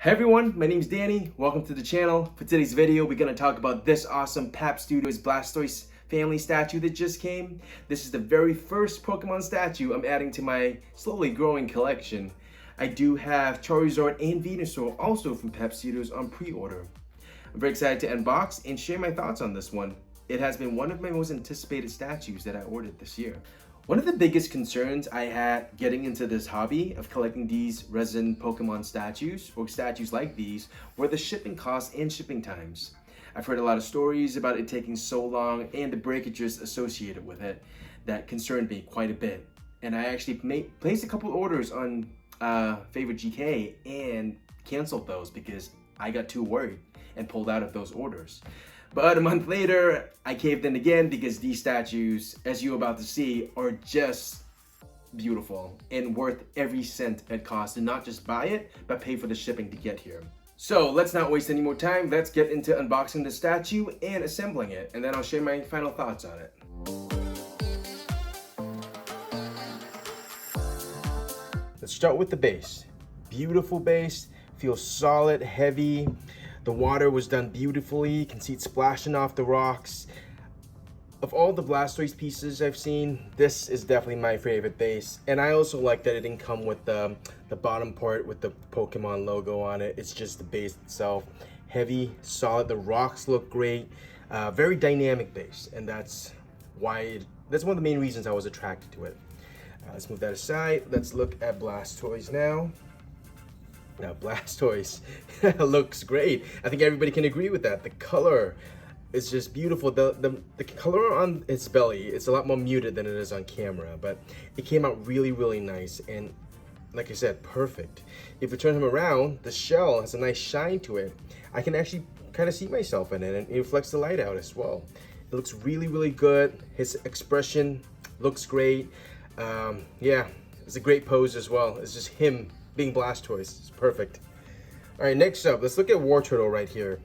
Hey everyone, my name is Danny. Welcome to the channel. For today's video, we're going to talk about this awesome PPAP Studios Blastoise family statue that just came. This is the very first Pokemon statue I'm adding to my slowly growing collection. I do have Charizard and Venusaur also from PPAP Studios on pre-order. I'm very excited to unbox and share my thoughts on this one. It has been one of my most anticipated statues that I ordered this year. One of the biggest concerns I had getting into this hobby of collecting these resin Pokemon statues, or statues like these, were the shipping costs and shipping times. I've heard a lot of stories about it taking so long and the breakages associated with it that concerned me quite a bit. And I actually placed a couple orders on Favorite GK and canceled those because I got too worried and pulled out of those orders. But a month later, I caved in again because these statues, as you're about to see, are just beautiful and worth every cent it costs to not just buy it, but pay for the shipping to get here. So let's not waste any more time. Let's get into unboxing the statue and assembling it, and then I'll share my final thoughts on it. Let's start with the base. Beautiful base, feels solid, heavy. The water was done beautifully. You can see it splashing off the rocks. Of all the Blastoise pieces I've seen, this is definitely my favorite base. And I also like that it didn't come with the bottom part with the Pokemon logo on it. It's just the base itself. Heavy, solid, the rocks look great. Very dynamic base, and that's one of the main reasons I was attracted to it. Let's move that aside. Let's look at Blastoise now. Now Blastoise looks great. I think everybody can agree with that. The color is just beautiful. The color on its belly, it's a lot more muted than it is on camera, but it came out really nice, and like I said, perfect. If we turn him around, the shell has a nice shine to it. I can actually kind of see myself in it, and it reflects the light out as well. It looks really good. His expression looks great. Yeah, it's a great pose as well. It's just him being Blastoise. It's perfect. All right, next up, let's look at Wartortle right here.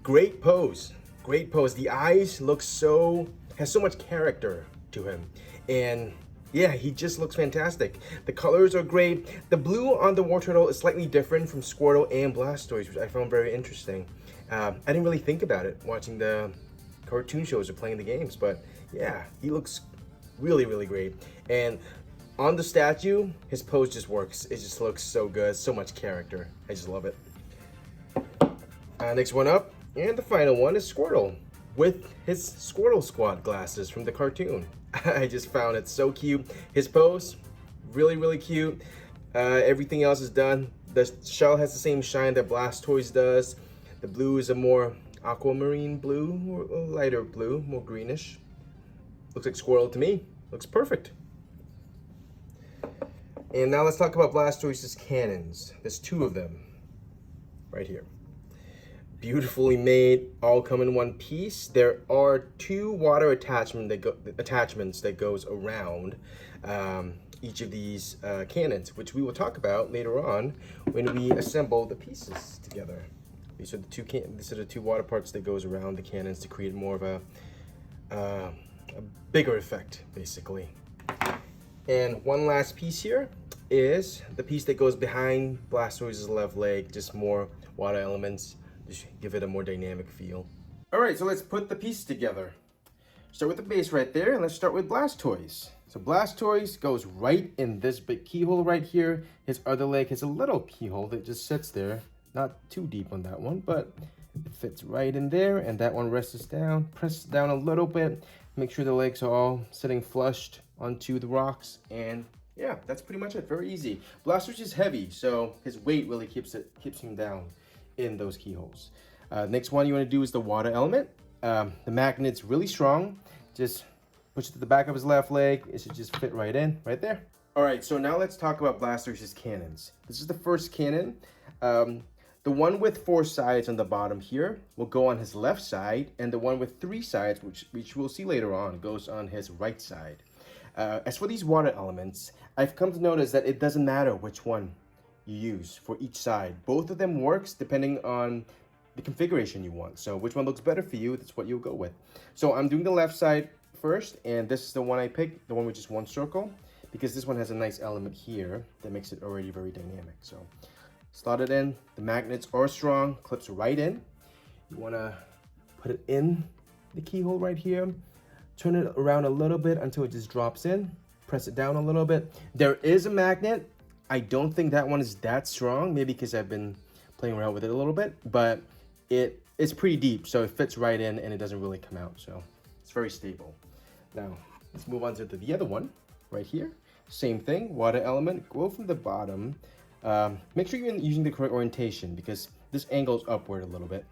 Great pose, great pose. The eyes look has so much character to him. And yeah, he just looks fantastic. The colors are great. The blue on the Wartortle is slightly different from Squirtle and Blastoise, which I found very interesting. I didn't really think about it watching the cartoon shows or playing the games, but yeah, he looks really great. And on the statue, his pose just works. It just looks so good, so much character. I just love it. Next one up, and the final one is Squirtle with his Squirtle Squad glasses from the cartoon. I just found it so cute. His pose, really cute. Everything else is done. The shell has the same shine that Blastoise does. The blue is a more aquamarine blue, or a lighter blue, more greenish. Looks like Squirtle to me. Looks perfect. And now let's talk about Blastoise's cannons. There's two of them right here. Beautifully made, all come in one piece. There are two water attachments that goes around each of these cannons, which we will talk about later on when we assemble the pieces together. These are the two water parts that goes around the cannons to create more of a bigger effect, basically. And one last piece here is the piece that goes behind Blastoise's left leg, just more water elements, just give it a more dynamic feel. All right, so let's put the pieces together. Start with the base right there, and let's start with Blastoise. So Blastoise goes right in this big keyhole right here. His other leg has a little keyhole that just sits there. Not too deep on that one, but it fits right in there, and that one rests down, presses down a little bit, make sure the legs are all sitting flushed onto the rocks, and yeah, that's pretty much it. Very easy. Blastoise is heavy, so his weight really keeps him down in those keyholes. Next one you want to do is the water element. The magnet's really strong. Just push it to the back of his left leg. It should just fit right in, right there. All right, so now let's talk about Blastoise's cannons. This is the first cannon. The one with 4 sides on the bottom here will go on his left side, and the one with 3 sides, which we'll see later on, goes on his right side. As for these water elements, I've come to notice that it doesn't matter which one you use for each side. Both of them works depending on the configuration you want. So which one looks better for you, that's what you'll go with. So I'm doing the left side first, and this is the one I picked, the one with just one circle, because this one has a nice element here that makes it already very dynamic. So slot it in. The magnets are strong, clips right in. You wanna put it in the keyhole right here. Turn it around a little bit until it just drops in. Press it down a little bit. There is a magnet. I don't think that one is that strong, maybe because I've been playing around with it a little bit, but it's pretty deep, so it fits right in and it doesn't really come out, so it's very stable. Now, let's move on to the other one right here. Same thing, water element, go from the bottom. Make sure you're using the correct orientation because this angles upward a little bit.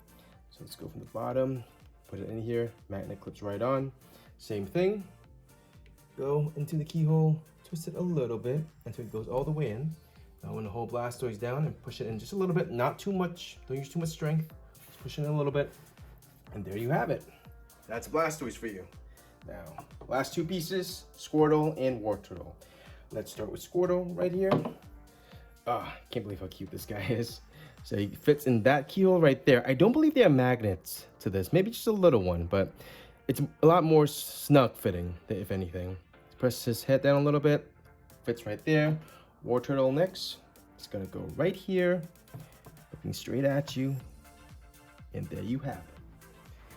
So let's go from the bottom, put it in here, magnet clips right on. Same thing, go into the keyhole, twist it a little bit until it goes all the way in. Now I want to hold Blastoise down and push it in just a little bit, not too much, don't use too much strength. Just push it in a little bit, and there you have it. That's Blastoise for you. Now, last two pieces, Squirtle and Wartortle. Let's start with Squirtle right here. Can't believe how cute this guy is. So he fits in that keyhole right there. I don't believe there are magnets to this, maybe just a little one, but it's a lot more snug fitting, if anything. Press his head down a little bit, fits right there. Wartortle next, it's gonna go right here, looking straight at you, and there you have it.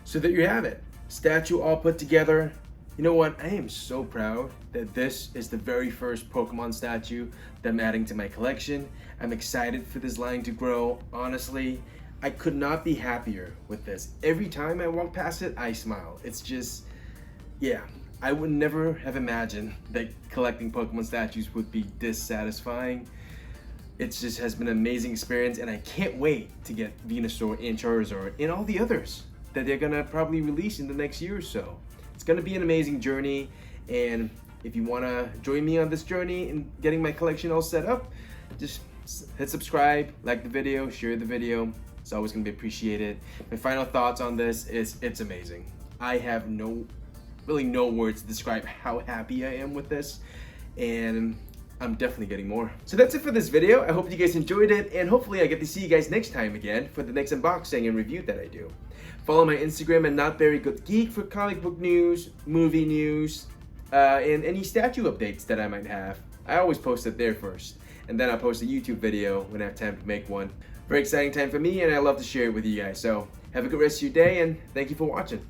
So there you have it, statue all put together. You know what, I am so proud that this is the very first Pokemon statue that I'm adding to my collection. I'm excited for this line to grow. Honestly, I could not be happier with this. Every time I walk past it, I smile. It's just, yeah, I would never have imagined that collecting Pokemon statues would be this satisfying. It just has been an amazing experience, and I can't wait to get Venusaur and Charizard and all the others that they're gonna probably release in the next year or so. It's gonna be an amazing journey, and if you wanna join me on this journey and getting my collection all set up, just hit subscribe, like the video, share the video. It's always gonna be appreciated. My final thoughts on this is it's amazing. I have really no words to describe how happy I am with this, and I'm definitely getting more. So that's it for this video. I hope you guys enjoyed it, and hopefully I get to see you guys next time again for the next unboxing and review that I do. Follow my Instagram at NotVeryGoodGeek for comic book news, movie news, and any statue updates that I might have. I always post it there first, and then I'll post a YouTube video when I have time to make one. Very exciting time for me, and I love to share it with you guys. So have a good rest of your day, and thank you for watching.